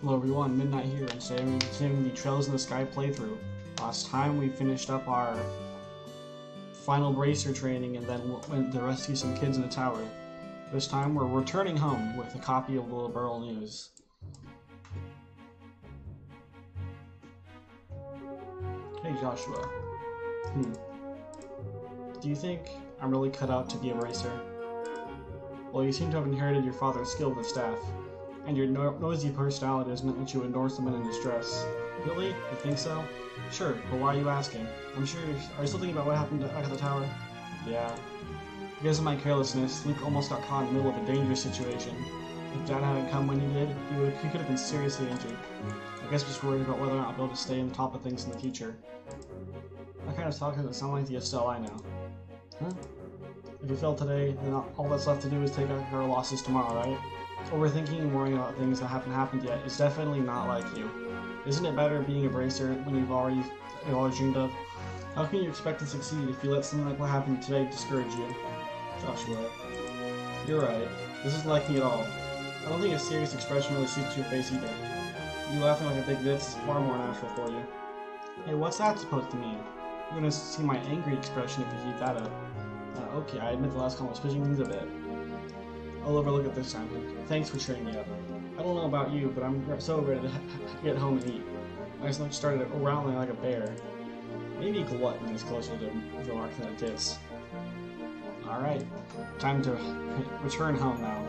Hello everyone, Midnight here, and today I'm continuing the Trails in the Sky playthrough. Last time we finished up our final bracer training and then went to rescue some kids in the tower. This time we're returning home with a copy of the Liberl News. Hey Joshua. Do you think I'm really cut out to be a bracer? Well, you seem to have inherited your father's skill with the staff. And your noisy personality doesn't let you endorse them in distress. Really? You think so? Sure, but why are you asking? I'm sure are you still thinking about what happened back at the tower? Yeah. Because of my carelessness, Luke almost got caught in the middle of a dangerous situation. If Dad hadn't come when he did, he could have been seriously injured. I guess just worried about whether or not I'll be able to stay on top of things in the future. That kind of talk doesn't sound like the Estelle I know. Huh? If you fail today, then all that's left to do is take out our losses tomorrow, right? Overthinking and worrying about things that haven't happened yet is definitely not like you. Isn't it better being a bracer when you've always dreamed of? How can you expect to succeed if you let something like what happened today discourage you? Joshua. You're right. This isn't like me at all. I don't think a serious expression really suits your face either. You laughing like a big ditz is far more natural for you. Hey, what's that supposed to mean? You're gonna see my angry expression if you keep that up. Okay, I admit the last comment was pushing things a bit. I'll overlook it this time. Thanks for cheering me up. I don't know about you, but I'm so ready to get home and eat. I just started growling like a bear. Maybe glutton is closer to the mark than it is. Alright, time to return home now.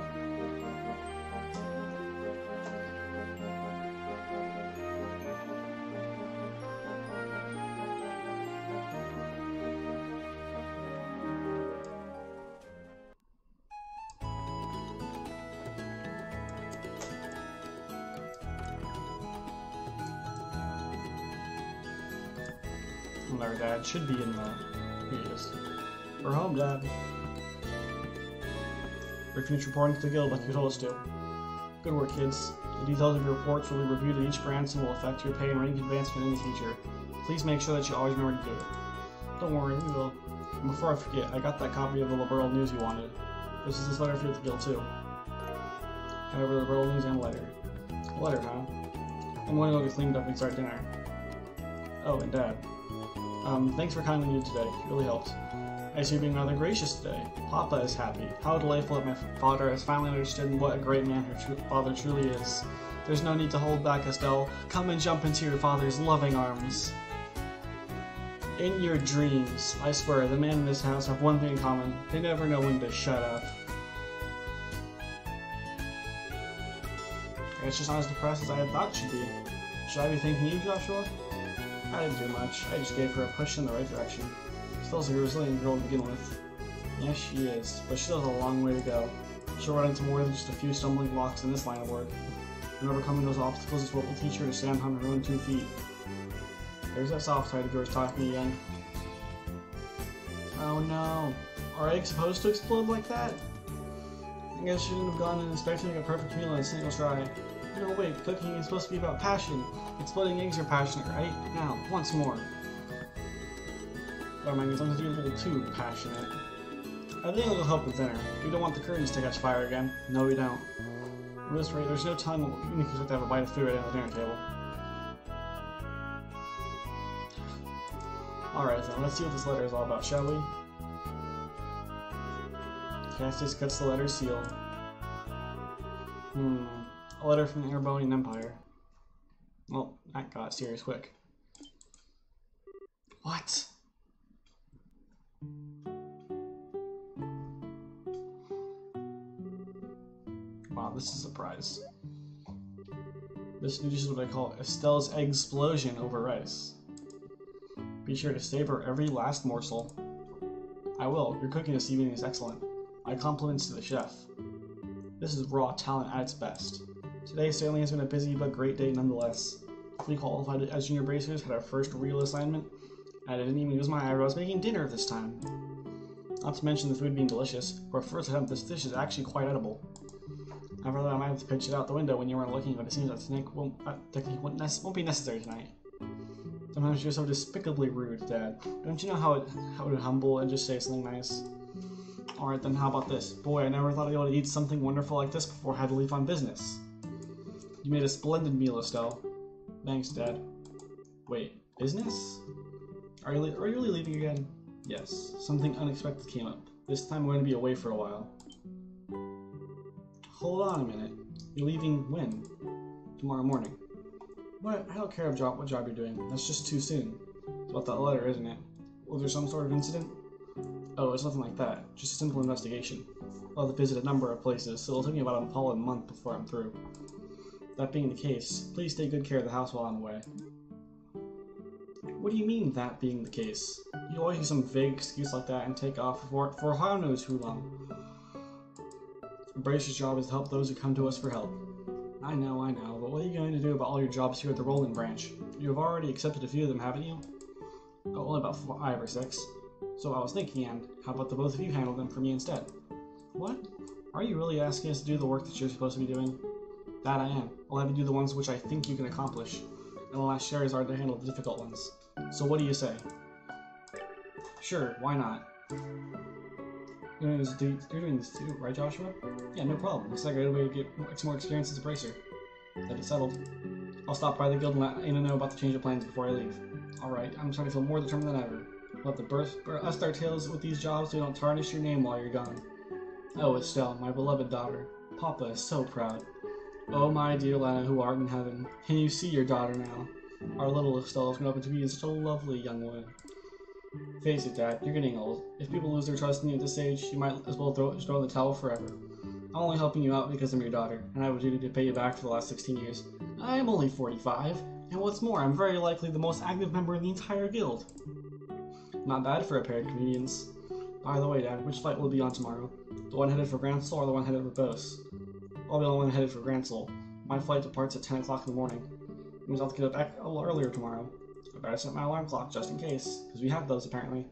Our dad should be in the... Here he is. We're home, Dad. We're finished reporting to the guild like you told us to. Good work, kids. The details of your reports will be reviewed at each branch and will affect your pay and rank advancement in the future. Please make sure that you always remember to do it. Don't worry, we will. And before I forget, I got that copy of the Liberl News you wanted. This is this letter for you at the guild, too. Hand over the Liberl News and letter. A letter, huh? I'm going to go get cleaned up and start dinner. Oh, and Dad. Thanks for kindly you today. It really helped. I see you being rather gracious today. Papa is happy. How delightful that my father has finally understood what a great man her father truly is. There's no need to hold back, Estelle. Come and jump into your father's loving arms. In your dreams, I swear, the men in this house have one thing in common. They never know when to shut up. It's just not as depressed as I had thought she'd be. Should I be thanking you, Joshua? I didn't do much. I just gave her a push in the right direction. Stell's a resilient girl to begin with. Yes, she is, but she still has a long way to go. She'll run into more than just a few stumbling blocks in this line of work. And overcoming those obstacles is what will teach her to stand on her own 2 feet. There's that soft side of yours talking again. Oh no. Are eggs supposed to explode like that? I guess she shouldn't have gone in expecting a perfect meal in a single try. No, wait, cooking is supposed to be about passion. Exploding eggs are passionate, right? Now, once more. Oh my goodness, I'm gonna do a little too passionate. I think it'll help with dinner. We don't want the curtains to catch fire again. No, we don't. At this rate, there's no telling when we can expect to have a bite of food right at the dinner table. Alright then, let's see what this letter is all about, shall we? Cassius cuts the letter seal. A letter from the Erebonian Empire. Well, that got serious quick. What? Wow, this is a surprise. This new dish is what I call Estelle's Eggsplosion over rice. Be sure to savor every last morsel. I will. Your cooking this evening is excellent. My compliments to the chef. This is raw talent at its best. Today certainly has been a busy but great day nonetheless. We qualified as junior bracers, had our first real assignment, and I didn't even use my eyebrows making dinner this time. Not to mention the food being delicious. For a first attempt, this dish is actually quite edible. I thought I might have to pitch it out the window when you weren't looking, but it seems that technique won't be necessary tonight. Sometimes you're so despicably rude, Dad. Don't you know how to humble and just say something nice? Alright then, how about this? Boy, I never thought I'd be able to eat something wonderful like this before I had to leave on business. You made a splendid meal, Estelle. Thanks, Dad. Wait, business? Are you really leaving again? Yes, something unexpected came up. This time I'm going to be away for a while. Hold on a minute. You're leaving when? Tomorrow morning. What? I don't care what job you're doing. That's just too soon. It's about that letter, isn't it? Was there some sort of incident? Oh, it's nothing like that. Just a simple investigation. I'll have to visit a number of places, so it'll take me about a month before I'm through. That being the case, please take good care of the house while I'm away. What do you mean, that being the case? You always use some vague excuse like that and take off for how knows who long. Bracer's job is to help those who come to us for help. I know, but what are you going to do about all your jobs here at the Roland branch? You have already accepted a few of them, haven't you? Oh, only about 5 or 6. So I was thinking, and how about the both of you handle them for me instead? What? Are you really asking us to do the work that you're supposed to be doing? That I am. I'll have you do the ones which I think you can accomplish, and I'll ask Charizard to handle the difficult ones. So what do you say? Sure, why not? You're doing this too, right, Joshua? Yeah, no problem. Looks like a good way to get some more experience as a bracer. That it's settled. I'll stop by the guild and let Aina know about the change of plans before I leave. Alright, I'm starting to feel more determined than ever. We'll have to burst our tails with these jobs so we don't tarnish your name while you're gone. Oh, Estelle, my beloved daughter. Papa is so proud. Oh, my dear Lana, who art in heaven, can you see your daughter now? Our little Estelle has grown up to be such a lovely young woman. Face it, Dad, you're getting old. If people lose their trust in you at this age, you might as well throw in the towel forever. I'm only helping you out because I'm your daughter, and I have a duty to pay you back for the last 16 years. I'm only 45, and what's more, I'm very likely the most active member in the entire guild. Not bad for a pair of comedians. By the way, Dad, which flight will be on tomorrow? The one headed for Gransel or the one headed for Bose? I'll be the one headed for Gransel. My flight departs at 10 o'clock in the morning. It means I'll have to get up back a little earlier tomorrow. I better set my alarm clock just in case, because we have those apparently.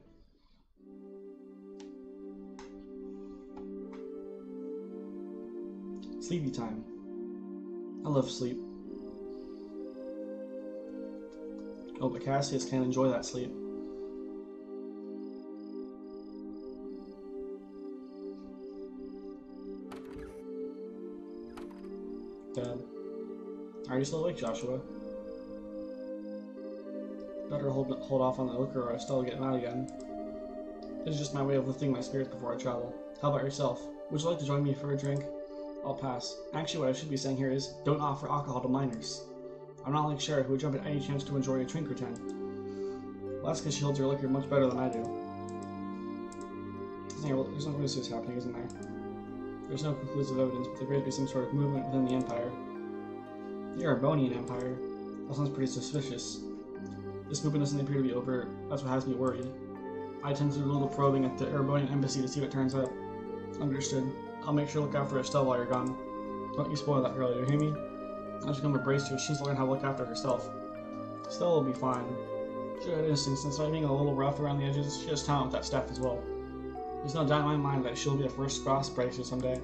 Sleepy time. I love sleep. Oh, but Cassius can't enjoy that sleep. Dad. Are you still awake, Joshua? Better hold off on the liquor or I'll still get mad again. It's just my way of lifting my spirits before I travel. How about yourself? Would you like to join me for a drink? I'll pass. Actually, what I should be saying here is, don't offer alcohol to minors. I'm not like Sheriff, who would jump at any chance to enjoy a drink or 10. Well, that's because she holds her liquor much better than I do. There's no witnesses happening, isn't there? There's no conclusive evidence, but there appears to be some sort of movement within the Empire. The Erebonian Empire? That sounds pretty suspicious. This movement doesn't appear to be over. That's what has me worried. I tend to do a little probing at the Erebonian embassy to see what turns up. Understood. I'll make sure to look out for Estelle while you're gone. Don't you spoil that girl, you hear me? As you come to Bracer, she's learned how to look after herself. Estelle will be fine. She had instincts, and despite being a little rough around the edges, she has talent with that staff as well. There's no doubt in my mind that she'll be a first-class Bracer someday.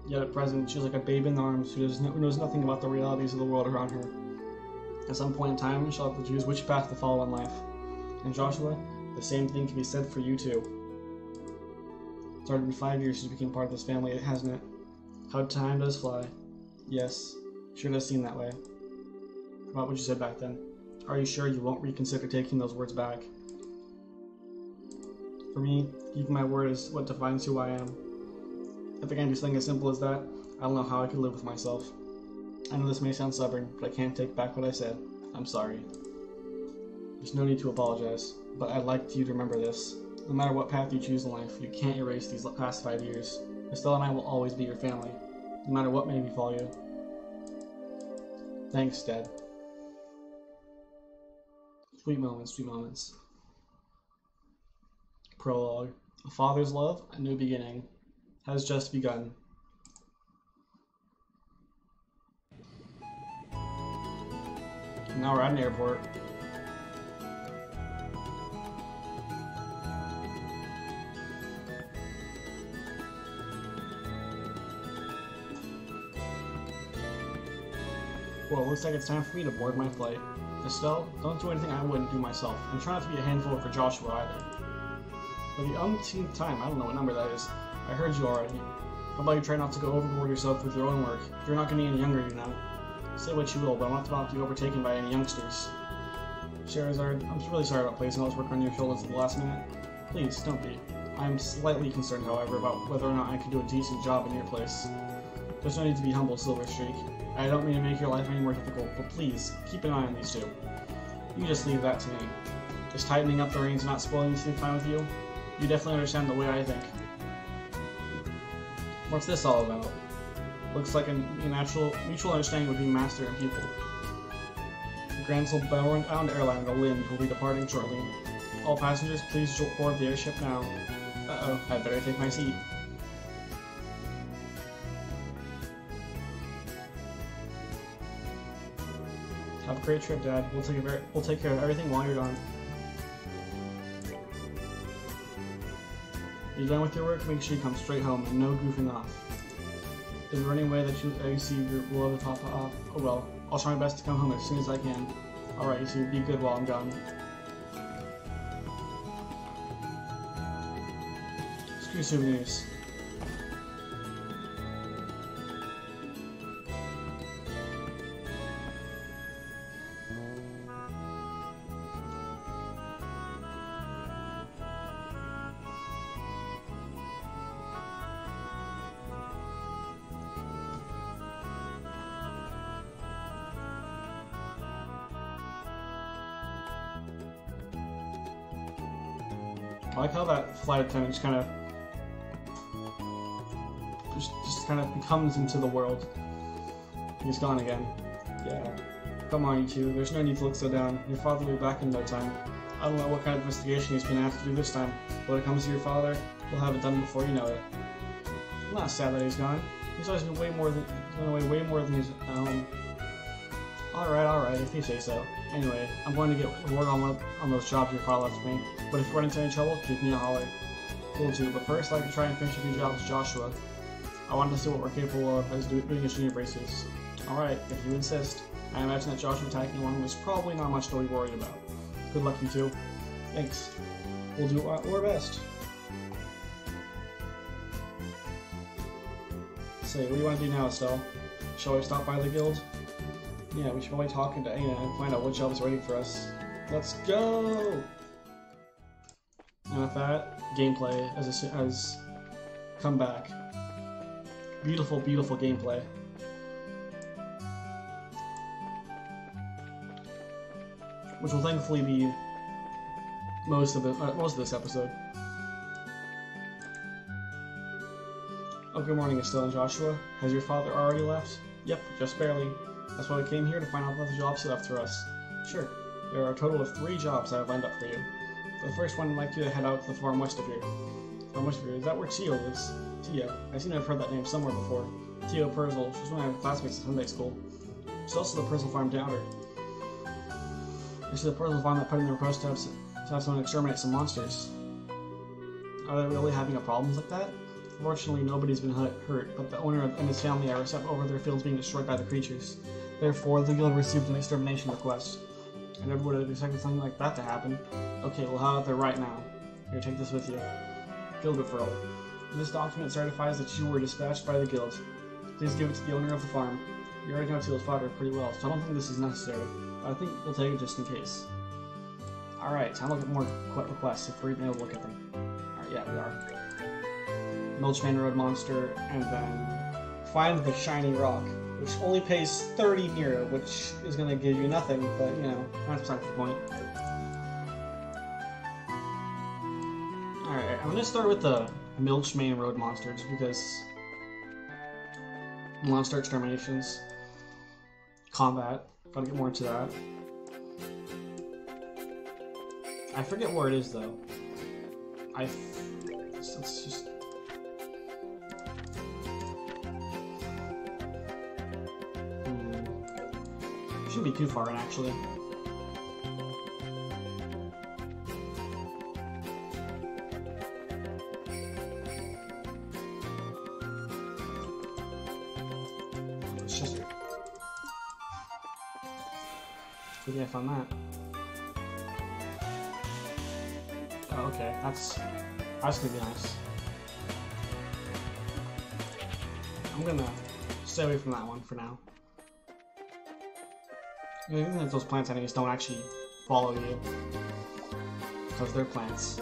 Yet at present, she's like a babe in arms who knows nothing about the realities of the world around her. At some point in time, she'll have to choose which path to follow in life. And Joshua, the same thing can be said for you too. It's already been 5 years since you became part of this family, hasn't it? How time does fly. Yes, sure does seem that way. What would you say back then? Are you sure you won't reconsider taking those words back? For me, keeping my word is what defines who I am. If I can't do something as simple as that, I don't know how I could live with myself. I know this may sound stubborn, but I can't take back what I said. I'm sorry. There's no need to apologize, but I'd like you to remember this. No matter what path you choose in life, you can't erase these past 5 years. Estelle and I will always be your family, no matter what may befall you. Thanks, Dad. Sweet moments, sweet moments. Prologue. A father's love, a new beginning, has just begun. Now we're at an airport. Well, it looks like it's time for me to board my flight. Estelle, don't do anything I wouldn't do myself. I'm trying not to be a handful for Joshua either. For the umpteenth time, I don't know what number that is. I heard you already. How about you try not to go overboard yourself with your own work? You're not getting any younger, you know. Say what you will, but I'm not about to be overtaken by any youngsters. Charizard, I'm really sorry about placing all this work on your shoulders at the last minute. Please, don't be. I'm slightly concerned, however, about whether or not I can do a decent job in your place. There's no need to be humble, Silverstreak. I don't mean to make your life any more difficult, but please, keep an eye on these two. You just leave that to me. Is tightening up the reins and not spoiling seem fine with you? You definitely understand the way I think. What's this all about? Looks like a mutual understanding between master and pupil. The Grand Soulbound Airline, the Wind, will be departing shortly. All passengers, please board the airship now. Uh-oh, I'd better take my seat. Have a great trip, Dad. We'll take care of everything while you're gone. You're done with your work, make sure you come straight home and no goofing off. Is there any way that you see your beloved Papa off? Oh well, I'll try my best to come home as soon as I can. Alright, so be good while I'm gone. Screw souvenirs. I like how that flight attendant just kind of becomes into the world. He's gone again. Yeah. Come on, you two. There's no need to look so down. Your father will be back in no time. I don't know what kind of investigation he's been asked to do this time, but when it comes to your father, he'll have it done before you know it. I'm not sad that he's gone. He's always been way more than he's at home. Alright, if you say so. Anyway, I'm going to get work on those jobs your father left me, but if you run into any trouble, give me a holler. Will do, but first I'd like to try and finish a few jobs with Joshua. I wanted to see what we're capable of as doing as junior bracers. Alright, if you insist. I imagine that Joshua tagging along was probably not much to be worried about. Good luck, you two. Thanks. We'll do our best. Say, what do you want to do now, Estelle? Shall we stop by the guild? Yeah, we should probably talk to Aina and find out what job is waiting for us. Let's go! And with that, gameplay has come back. Beautiful, beautiful gameplay. Which will thankfully be most of this episode. Oh, good morning, Estelle and Joshua. Has your father already left? Yep, just barely. That's why we came here, to find out about the jobs he left for us. Sure. There are a total of 3 jobs I have lined up for you. For the first one, I'd like you to head out to the farm west of here. Farm west of here? Is that where Tio lives? Tio. I seem to have heard that name somewhere before. Tio Purzel. She's one of my classmates at Sunday school. She's also the Purzel farm doubter. This is the Purzel farm that put in the request to have someone exterminate some monsters. Are they really having a problem like that? Fortunately, nobody's been hurt, but the owner and his family are upset over their fields being destroyed by the creatures. Therefore, the guild received an extermination request. I never would have expected something like that to happen. Okay, we'll have it there right now. Here, take this with you. Guild referral. This document certifies that you were dispatched by the guild. Please give it to the owner of the farm. You already know Teal's father pretty well, so I don't think this is necessary. But I think we'll take it just in case. Alright, time to look at more requests if we're even able to look at them. Alright, yeah, we are. Milchman Road Monster, and then find the shiny rock, which only pays 30 Mira, which is going to give you nothing, but you know, that's beside the point. Alright, I'm going to start with the Milchman Road Monsters, because monster exterminations, combat, gotta get more into that. I forget where it is though. Let's just... Shouldn't be too far in, actually. It's just... Good thing I found that. Oh, okay. That's gonna be nice. I'm gonna stay away from that one for now. Even if those plants enemies don't actually follow you, because they're plants.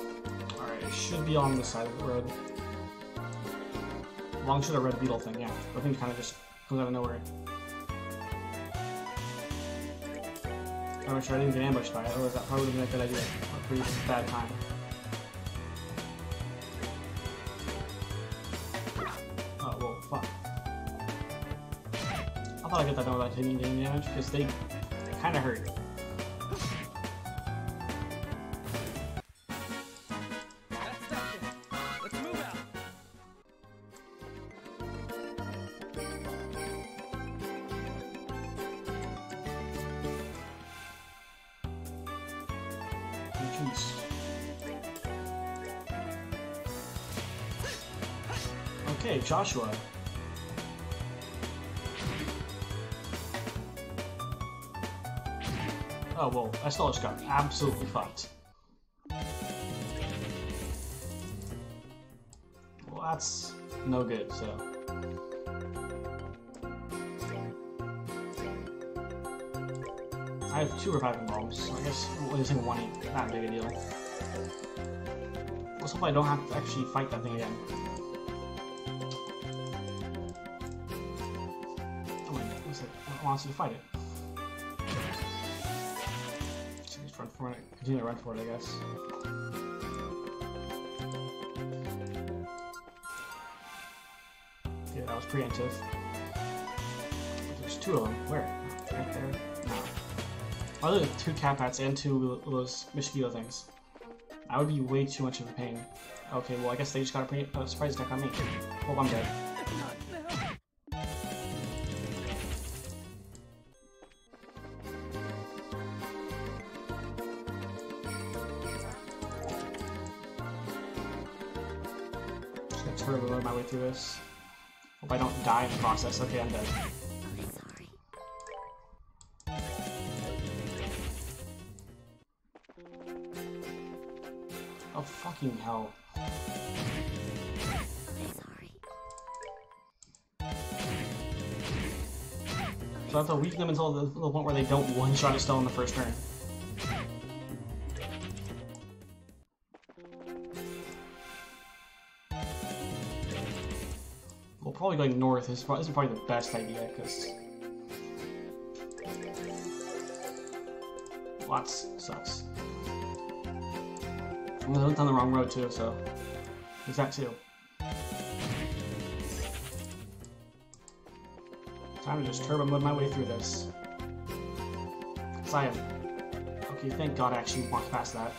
Alright, it should be on this side of the road. Long should a red beetle thing, yeah. The thing kind of just comes out of nowhere. Gotta make sure I didn't get ambushed by it, otherwise that probably would have been a good idea. A pretty bad time. Oh, whoa, fuck. I thought I'd get that done without taking any damage, because they kinda hurt. Okay, Joshua. Oh, well, I still just got absolutely fucked. Well, that's no good, so... I have 2 reviving bombs, so I guess losing 1 ain't that big a deal. Let's hope I don't have to actually fight that thing again. Oh wait, looks like it wants you to fight it. So just run for it. Continue to run for it, I guess. Okay, that was preemptive. There's 2 of them. Where? Right there? No. Oh, look at 2 Cat-Pats and 2 of those mosquito things. That would be way too much of a pain. Okay, well I guess they just got a surprise attack on me. Hope I'm dead. Just gonna turbo load my way through this. Hope I don't die in the process. Okay, I'm dead. Oh, fucking hell. So I have to weaken them until the point where they don't one-shot a stone in the first turn. Well, probably going north is probably the best idea, because... Lots sucks. I went down the wrong road too, so there's that too. Time to just turbo mode my way through this. Cause I am. Okay, thank God I actually walked past that.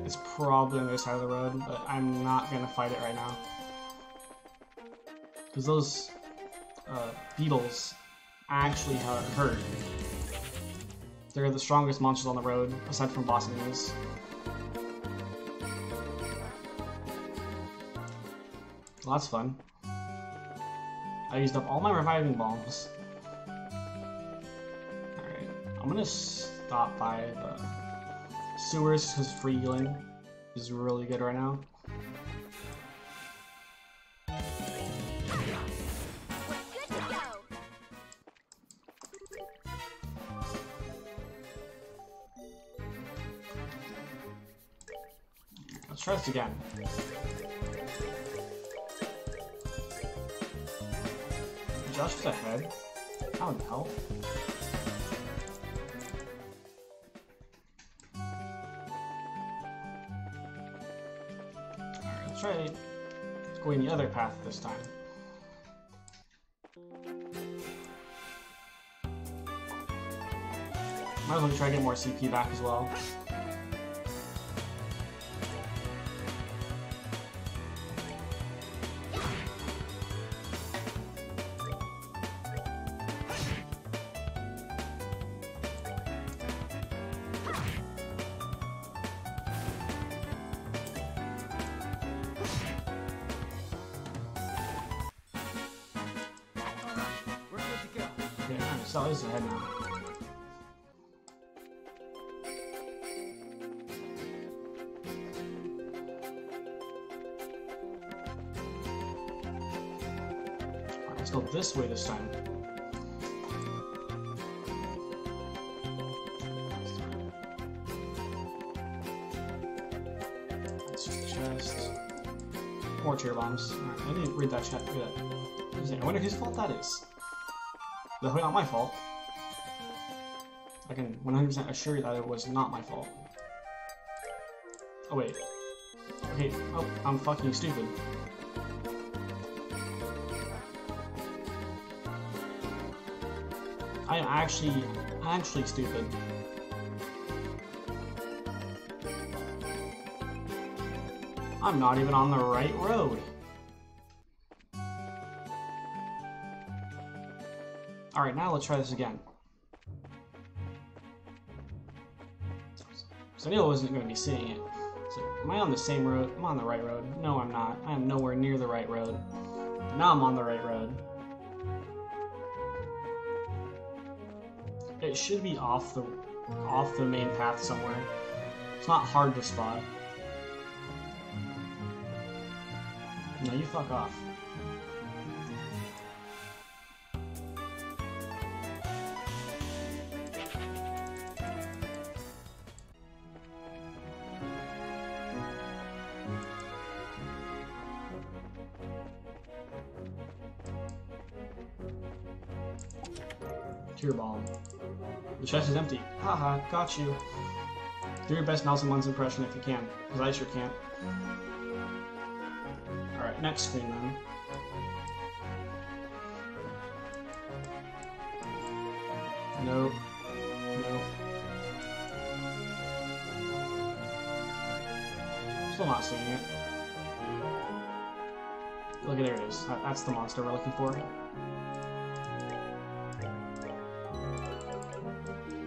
It's probably on the other side of the road, but I'm not gonna fight it right now. Because those beetles actually hurt. They're the strongest monsters on the road, aside from boss enemies. Well, that's fun. I used up all my reviving bombs. Alright, I'm gonna stop by the sewers because free healing is really good right now. Let's try this again. Josh is ahead? How in the hell? Alright, let's try going the other path this time. Might as well try to get more CP back as well. So he's ahead now. Let's go this way this time. Chest. More tear bombs. Alright, I didn't read that chat. Read that. I wonder whose fault that is. Definitely not my fault. I can 100% assure you that it was not my fault. Oh wait. Okay, oh, I'm fucking stupid. I am actually stupid. I'm not even on the right road. Alright, now let's try this again. So I knew I wasn't going to be seeing it. So, am I on the same road? I'm on the right road. No, I'm not. I am nowhere near the right road. But now I'm on the right road. It should be off the main path somewhere. It's not hard to spot. No, you fuck off. Tear bomb. The chest is empty. Haha, got you. Do your best Nelson Muntz impression if you can, because I sure can't. Alright, next screen then. Nope. Nope. Still not seeing it. Look, there it is. That's the monster we're looking for.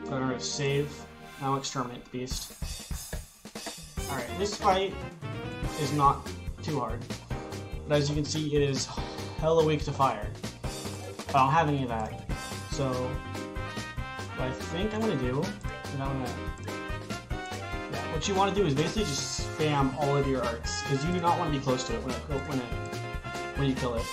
Gonna save. Now exterminate the beast. Alright, this fight is not too hard. But as you can see, it is hella weak to fire. I don't have any of that. So, what I think I'm gonna do is what you want to do is basically just spam all of your arts, because you do not want to be close to it when you kill it.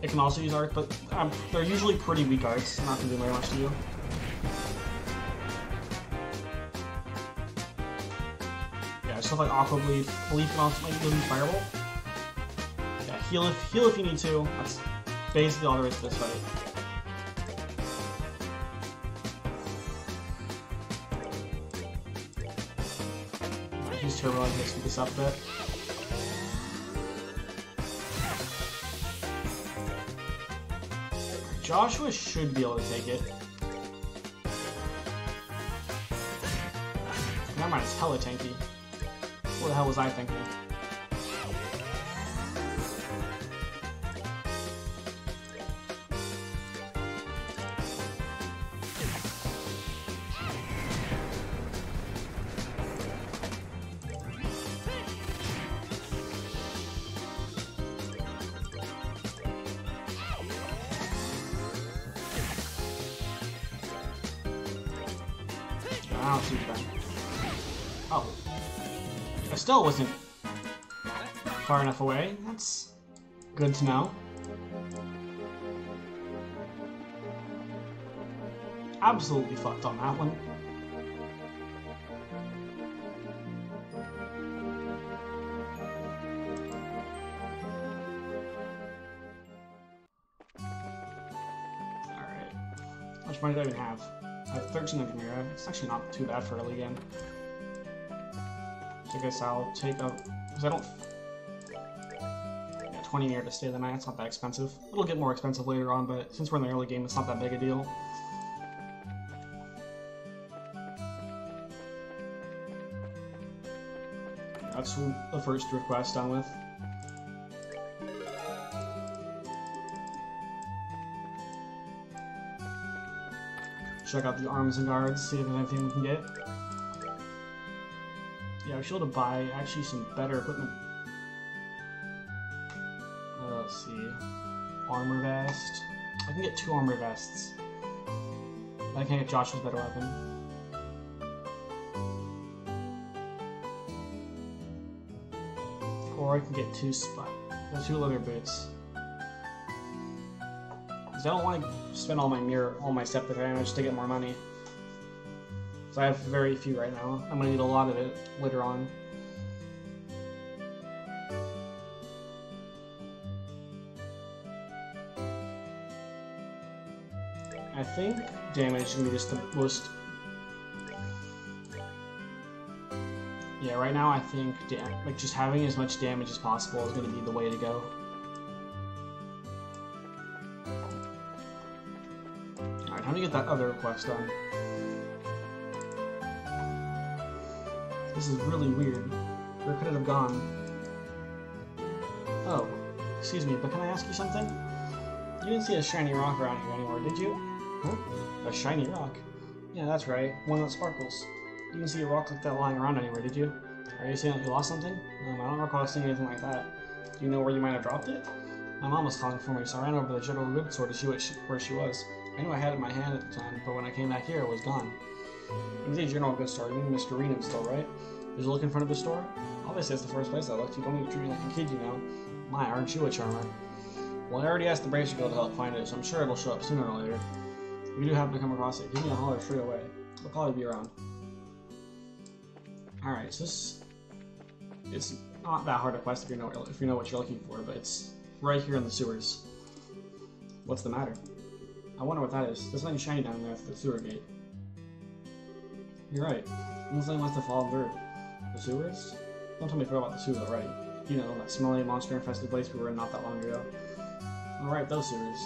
It can also use arts, but they're usually pretty weak arts. Not gonna do very much to you. Yeah, stuff like Aqua Bleed. Belief can also maybe Fireball. Yeah, heal if you need to. That's basically all there is to this fight. Use Turbo to speed this up a bit. Joshua should be able to take it. Never mind, it's hella tanky. What the hell was I thinking? I don't see that. Oh. I still wasn't far enough away. That's good to know. Absolutely fucked on that one. Alright. How much money do I even have? I have 1300 Mira. It's actually not too bad for early game. So I guess I'll take a... because I don't... Yeah, 20 Mira to stay the night. It's not that expensive. It'll get more expensive later on, but since we're in the early game, it's not that big a deal. That's the first request done with. Check out the arms and guards, see if there's anything we can get. Yeah, we should be able to buy actually some better equipment. Let's see. Armor vest. I can get 2 armor vests. But I can't get Joshua's better weapon. or I can get two leather boots. Because I don't want to spend all my scepter damage to get more money. So I have very few right now. I'm gonna need a lot of it later on. I think damage is gonna be just the most. Yeah, right now I think like just having as much damage as possible is gonna be the way to go. Alright, time to get that other quest done. This is really weird. Where could it have gone? Oh, excuse me, but can I ask you something? You didn't see a shiny rock around here anymore, did you? Huh? A shiny rock? Yeah, that's right. One that sparkles. You didn't see a rock like that lying around anywhere, did you? Are you saying that you lost something? I don't recall seeing anything like that. Do you know where you might have dropped it? My mom was calling for me, so I ran over to the General Goods store to see where she was. I knew I had it in my hand at the time, but when I came back here, it was gone. You say General Goods store, you mean Mr. Renam's store, right? Did you look in front of the store? Obviously, it's the first place I looked. You don't even treat me like a kid, you know. My, aren't you a charmer? Well, I already asked the Bracer Guild to help find it, so I'm sure it'll show up sooner or later. If you do happen to come across it, give me a holler straight away. It'll probably be around. Alright, so it's not that hard a quest if you know what you're looking for, but it's right here in the sewers. What's the matter? I wonder what that is. There's something shiny down there at the sewer gate. You're right. Something must have fallen through. The sewers? Don't tell me you forgot about the sewers already. You know, that smelly, monster-infested place we were in not that long ago. Alright, those sewers.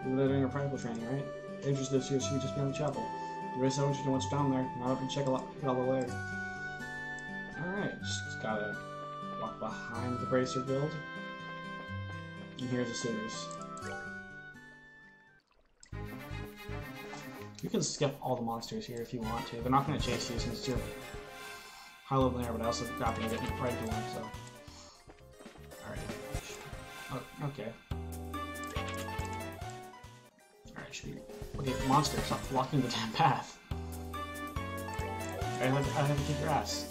You were there during your practical training, right? They just those sewers just beyond the chapel. The race I want you to know what's down there, and I hope you check it out later. Alright, just gotta walk behind the Bracer Guild. And here's the sewers. You can skip all the monsters here if you want to. They're not going to chase you since you're high level there, but I also got to get right to one, so. Alright. Oh, okay. Alright, should we. Okay, monster, stop blocking the damn path. I have to kick your ass.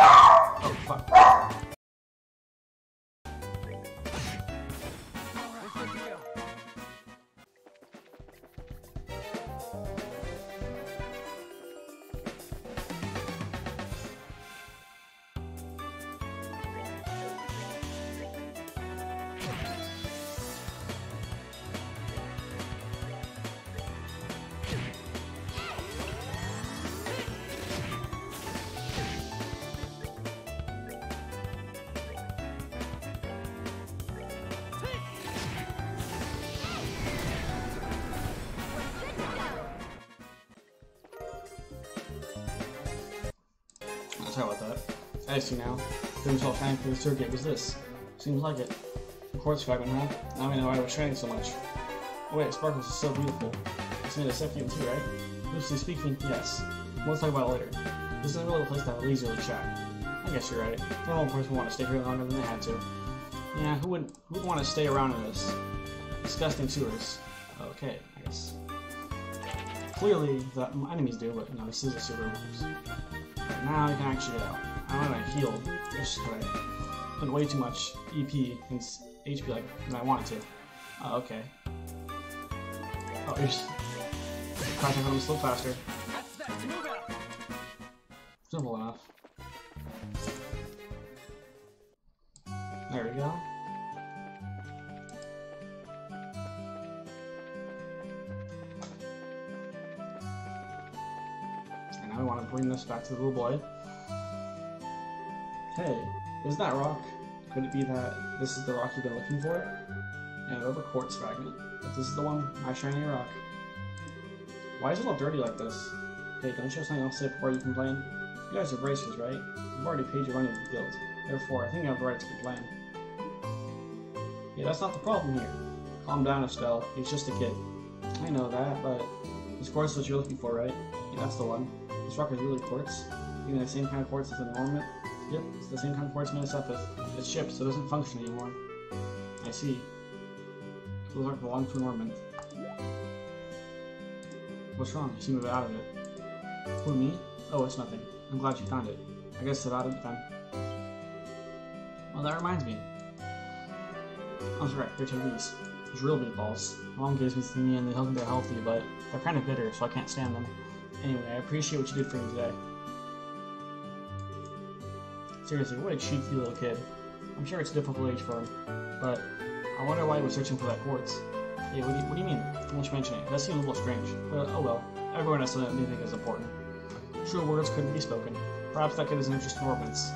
Oh, fuck. Sorry about that. I see now. The result shining through the sewer gate was this. Seems like it. The quartz fragment, huh? Now we know why it was shining so much. Oh wait, Sparkles is so beautiful. It's made of Sephium too, right? Loosely speaking, yes. We'll talk about it later. This isn't really a place to have a leisurely chat. I guess you're right. No one person would want to stay here longer than they had to. Yeah, who would want to stay around in this disgusting sewers? Okay, I guess. Clearly, the enemies do, but no, this is a sewer. Right now, you can actually get out. I'm gonna heal, just because I put way too much EP and HP like than I wanted to. Oh, okay. Oh, you're just crashing on them still faster. Simple enough. There we go. And now we want to bring this back to the little boy. Hey, is that rock? Could it be that this is the rock you've been looking for? Yeah, another quartz fragment. If this is the one, my shiny rock. Why is it all dirty like this? Hey, don't you have something else to say before you complain? You guys are bracers, right? You've already paid your money to the guild. Therefore, I think you have the right to complain. Yeah, that's not the problem here. Calm down, Estelle. He's just a kid. I know that, but this quartz is what you're looking for, right? Yeah, that's the one. This rock is really quartz. Even the same kind of quartz as the ornament. Yep, it's the same kind of quartz Minnesota. It's shipped, so it doesn't function anymore. I see. Those aren't belong to an ornament. What's wrong? You seem a bit out of it. Who, me? Oh, it's nothing. I'm glad you found it. I guess about it then. Well, that reminds me. I was right. Here, take these. There's real meatballs. Mom gives me to me and they think they're healthy, but they're kind of bitter, so I can't stand them. Anyway, I appreciate what you did for me today. Seriously, what a cheeky little kid. I'm sure it's a difficult age for him, but I wonder why he was searching for that quartz. Hey, what do you mean? Don't you mention it? It does seem a little strange. But oh well. Everyone has something they think is important. True words couldn't be spoken. Perhaps that kid is an interest in ornaments.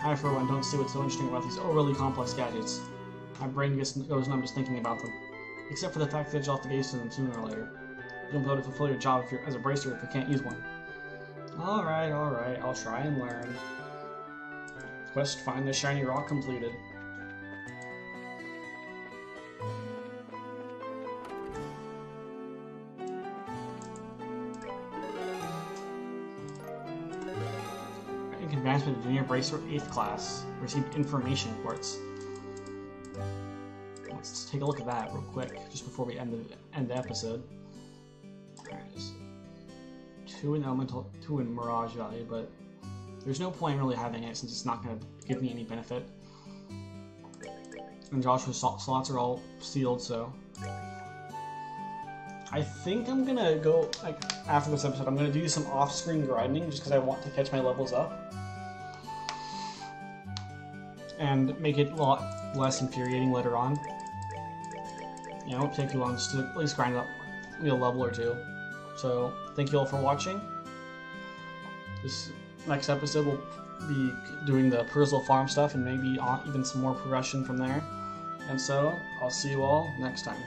I, for one, don't see what's so interesting about these overly complex gadgets. My brain goes numb just thinking about them. Except for the fact that you'll have to gaze to them sooner or later. You'll be able to fulfill your job as a bracer if you can't use one. Alright, I'll try and learn. Quest find the shiny rock completed. Advancement to Junior Bracer 8th class. Received information quartz. Let's take a look at that real quick, just before we end the episode. Alright, 2 in Elemental, 2 in Mirage value, but there's no point really having it since it's not going to give me any benefit. And Joshua's slots are all sealed, so I think I'm gonna go, like, after this episode, I'm gonna do some off-screen grinding just because I want to catch my levels up. And make it a lot less infuriating later on. You know, it won't take too long just to at least grind up a level or two. So, thank you all for watching. This next episode will be doing the Percival Farm stuff and maybe even some more progression from there. And so, I'll see you all next time.